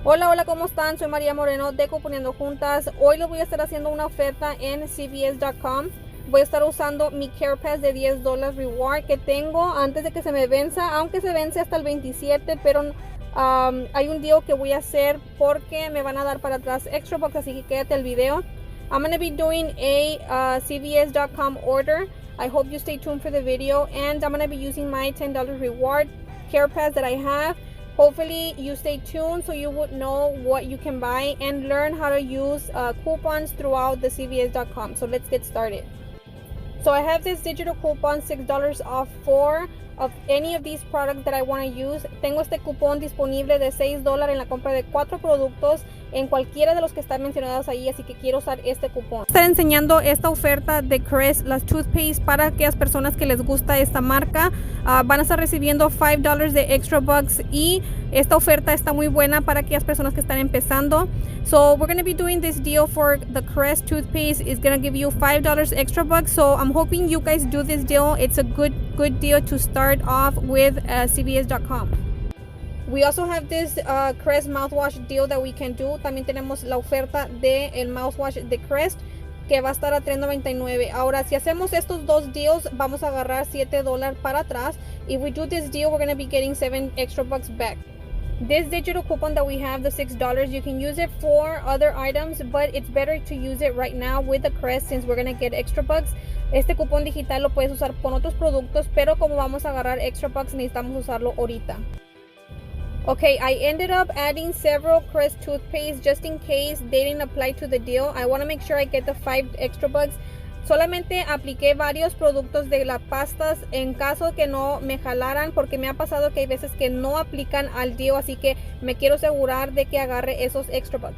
Hola, hola, ¿cómo están? Soy María Moreno de Cuponiendo Juntas. Hoy les voy a estar haciendo una oferta en CVS.com. Voy a estar usando mi CarePass de $10 reward que tengo antes de que se me venza, aunque se vence hasta el 27, pero hay un deal que voy a hacer porque me van a dar para atrás extra bucks, así que quédate el video. I'm going to be doing a CVS.com order. I hope you stay tuned for the video, and I'm going to be using my $10 reward CarePass that I have. Hopefully you stay tuned so you would know what you can buy and learn how to use coupons throughout the CVS.com. So let's get started. So I have this digital coupon, $6 off for of any of these products that I want to use. Tengo este cupón disponible de $6 en la compra de 4 productos en cualquiera de los que están mencionados ahí, así que quiero usar este cupón. Estar enseñando esta oferta de Crest, las toothpaste, para aquellas personas que les gusta esta marca. Van a estar recibiendo $5 de extra bucks y esta oferta está muy buena para aquellas personas que están empezando. So we're going to be doing this deal for the Crest toothpaste. It's going to give you $5 extra bucks. So I'm hoping you guys do this deal. It's a good deal to start off with CVS.com. We also have this Crest mouthwash deal that we can do. También tenemos la oferta de el mouthwash de Crest que va a estar a $3.99. Ahora, si hacemos estos dos deals, vamos a agarrar $7 para atrás. If we do this deal, we're going to be getting 7 extra bucks back. This digital coupon that we have, the $6, you can use it for other items, but it's better to use it right now with the Crest since we're going to get extra bucks. Este cupón digital lo puedes usar con otros productos, pero como vamos a agarrar extra bucks, necesitamos usarlo ahorita. Okay, I ended up adding several Crest toothpaste just in case they didn't apply to the deal. I want to make sure I get the 5 extra bucks. Solamente apliqué varios productos de las pastas en caso de que no me jalaran, porque me ha pasado que hay veces que no aplican al deal, así que me quiero asegurar de que agarre esos extra bucks.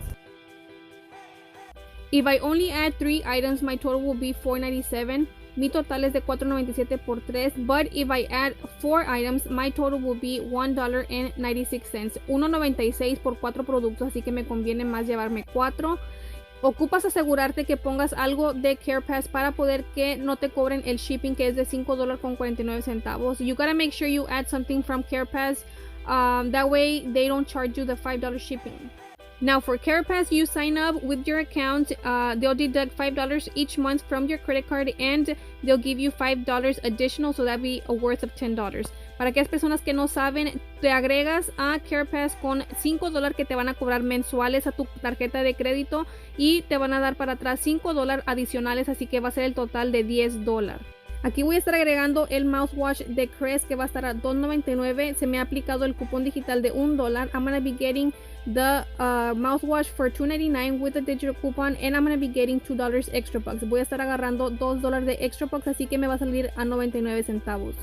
If I only add 3 items, my total will be $4.97. Mi total es de $4.97 por 3, but if I add 4 items, my total will be $1.96. $1.96 por 4 productos, así que me conviene más llevarme 4. Ocupas asegurarte que pongas algo de CarePass para poder que no te cobren el shipping, que es de $5.49. You gotta make sure you add something from CarePass. That way they don't charge you the $5 shipping. Now for CarePass, you sign up with your account. They'll deduct $5 each month from your credit card and they'll give you $5 additional, so that'd be a worth of $10. Para aquellas personas que no saben, te agregas a CarePass con $5 que te van a cobrar mensuales a tu tarjeta de crédito y te van a dar para atrás $5 adicionales, así que va a ser el total de $10. Aquí voy a estar agregando el mouthwash de Crest que va a estar a $2.99. Se me ha aplicado el cupón digital de $1. I'm going to be getting the mouthwash for $2.99 with the digital coupon, and I'm going to be getting $2 extra bucks. Voy a estar agarrando $2 de extra bucks, así que me va a salir a 99 centavos.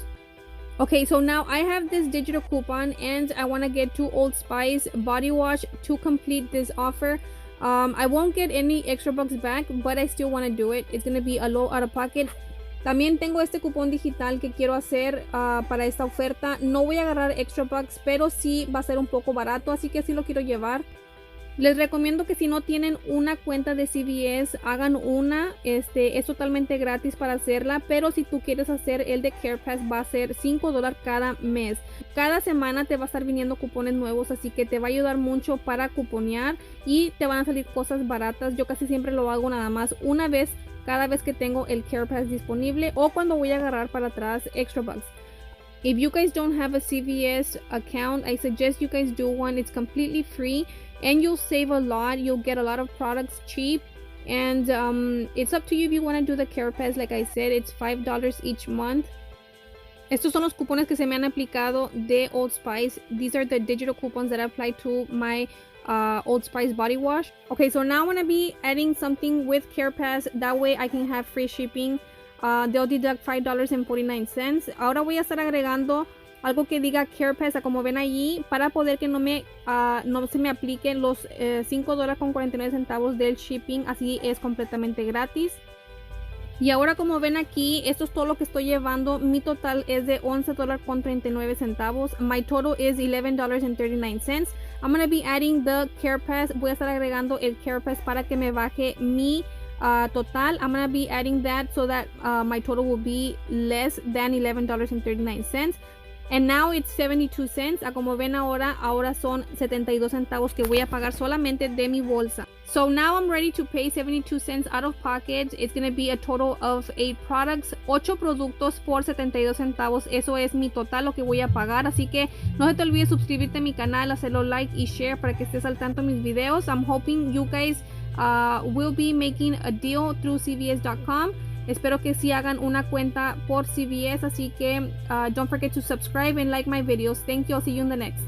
Okay, so now I have this digital coupon and I want to get 2 Old Spice body wash to complete this offer. I won't get any extra bucks back, but I still want to do it. It's going to be a low out of pocket. También tengo este cupón digital que quiero hacer para esta oferta. No voy a agarrar extra bucks, pero sí va a ser un poco barato, así que sí lo quiero llevar. Les recomiendo que si no tienen una cuenta de CVS, hagan una. Es totalmente gratis para hacerla, pero si tú quieres hacer el de CarePass, va a ser $5 cada mes. Cada semana te va a estar viniendo cupones nuevos, así que te va a ayudar mucho para cuponear y te van a salir cosas baratas. Yo casi siempre lo hago nada más una vez cada vez que tengo el CarePass disponible o cuando voy a agarrar para atrás extra bucks. If you guys don't have a CVS account, I suggest you guys do one. It's completely free and you'll save a lot. You'll get a lot of products cheap, and it's up to you if you want to do the CarePass. Like I said, it's $5 each month. Estos son los cupones que se me han aplicado de Old Spice. These are the digital coupons that apply to my Old Spice body wash. Okay, so now I'm gonna be adding something with CarePass. That way I can have free shipping. They'll deduct $5.49. Ahora voy a estar agregando algo que diga CarePass, como ven allí, para poder que no se me apliquen los $5.49 del shipping. Así es completamente gratis. Y ahora, como ven aquí, esto es todo lo que estoy llevando. Mi total es de $11.39. My total is $11.39. I'm going to be adding the CarePass. Voy a estar agregando el CarePass para que me baje mi total. I'm going to be adding that so that my total will be less than $11.39. And now it's 72 cents. Como ven ahora son 72 centavos que voy a pagar solamente de mi bolsa. So now I'm ready to pay 72 cents out of pocket. It's going to be a total of 8 products. 8 productos por 72 centavos. Eso es mi total, lo que voy a pagar. Así que no se te olvide suscribirte a mi canal, hacerlo like y share para que estés al tanto de mis videos. I'm hoping you guys will be making a deal through CVS.com. Espero que sí hagan una cuenta por CVS, así que don't forget to subscribe and like my videos. Thank you. I'll see you in the next.